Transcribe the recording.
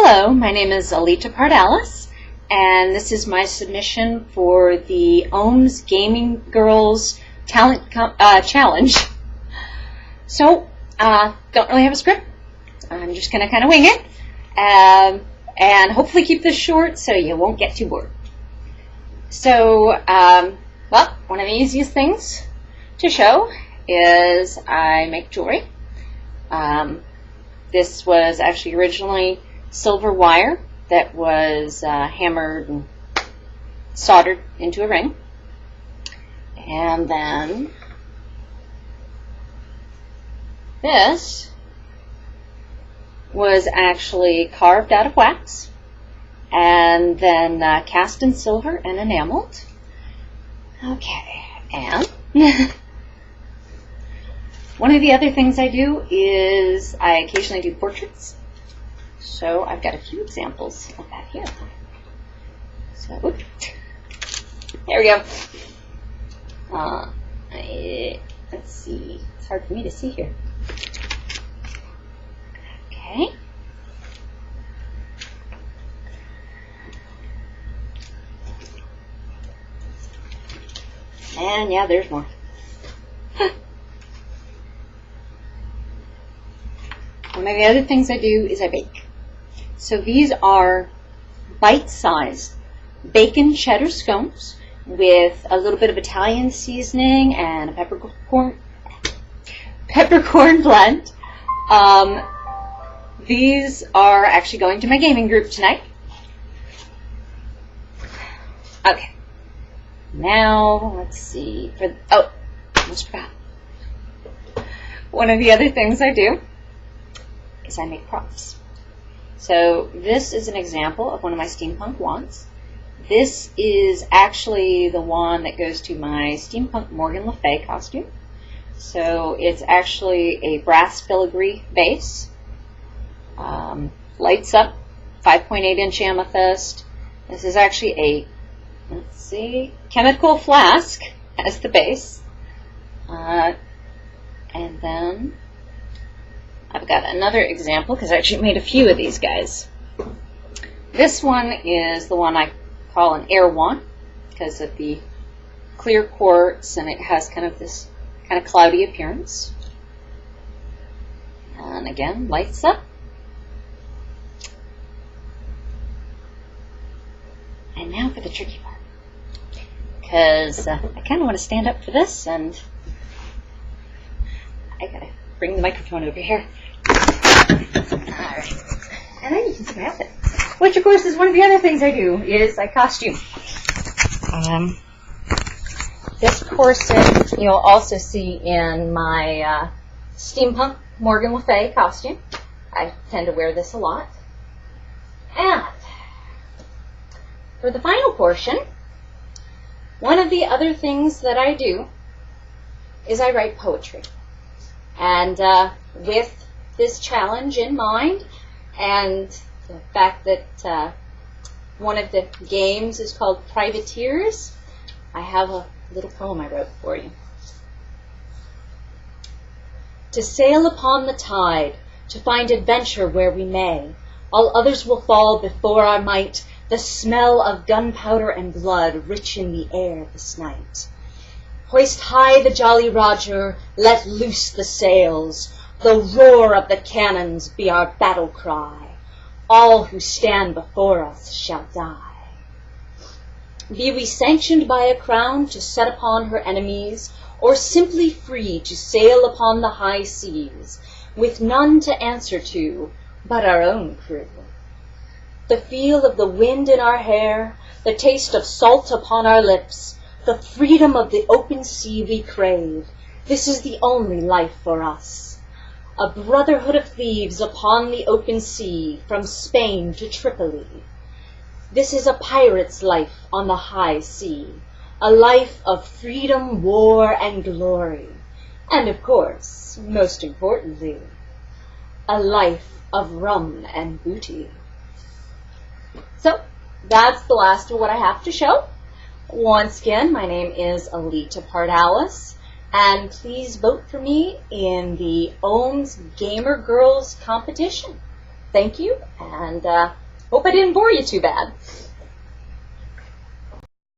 Hello, my name is Aleta Pardalis, and this is my submission for the OHMS Gaming Girls Talent Challenge. So, don't really have a script. I'm just going to kind of wing it, and hopefully keep this short so you won't get too bored. So, well, one of the easiest things to show is I make jewelry. This was actually originally silver wire that was hammered and soldered into a ring. And then this was actually carved out of wax and then cast in silver and enameled. Okay, and one of the other things I do is I occasionally do portraits. So I've got a few examples of that here. So, there we go. Let's see. It's hard for me to see here. Okay. And yeah, there's more. One of the other things I do is I bake. So these are bite-sized bacon cheddar scones with a little bit of Italian seasoning and a peppercorn blend. These are actually going to my gaming group tonight. Okay. Now, let's see. Almost forgot. One of the other things I do is I make props. So this is an example of one of my steampunk wands. This is actually the wand that goes to my steampunk Morgan Le Fay costume. So it's actually a brass filigree base. Lights up, 5.8-inch amethyst. This is actually a, let's see, chemical flask as the base. And then I've got another example because I actually made a few of these guys. This one is the one I call an air wand because of the clear quartz, and it has kind of this kind of cloudy appearance. And again, lights up. And now for the tricky part, because I kind of want to stand up for this, and I gotta bring the microphone over here. Alright. And then you can see my outfit. Which, of course, is one of the other things I do, is I costume. This corset you'll also see in my steampunk Morgan Le Fay costume. I tend to wear this a lot. And for the final portion, one of the other things that I do is I write poetry. And with this challenge in mind, and the fact that one of the games is called Privateers, I have a little poem I wrote for you. To sail upon the tide, to find adventure where we may, all others will fall before our might, the smell of gunpowder and blood rich in the air this night. Hoist high the Jolly Roger, let loose the sails, the roar of the cannons be our battle cry. All who stand before us shall die. Be we sanctioned by a crown to set upon her enemies, or simply free to sail upon the high seas, with none to answer to but our own crew. The feel of the wind in our hair, the taste of salt upon our lips, the freedom of the open sea we crave, this is the only life for us. A brotherhood of thieves upon the open sea, from Spain to Tripoli. This is a pirate's life on the high sea, a life of freedom, war, and glory, and of course, most importantly, a life of rum and booty. So, that's the last of what I have to show. Once again, my name is Aleta Pardalis, and please vote for me in the OHMS Gamer Girls competition. thank you, and hope I didn't bore you too bad.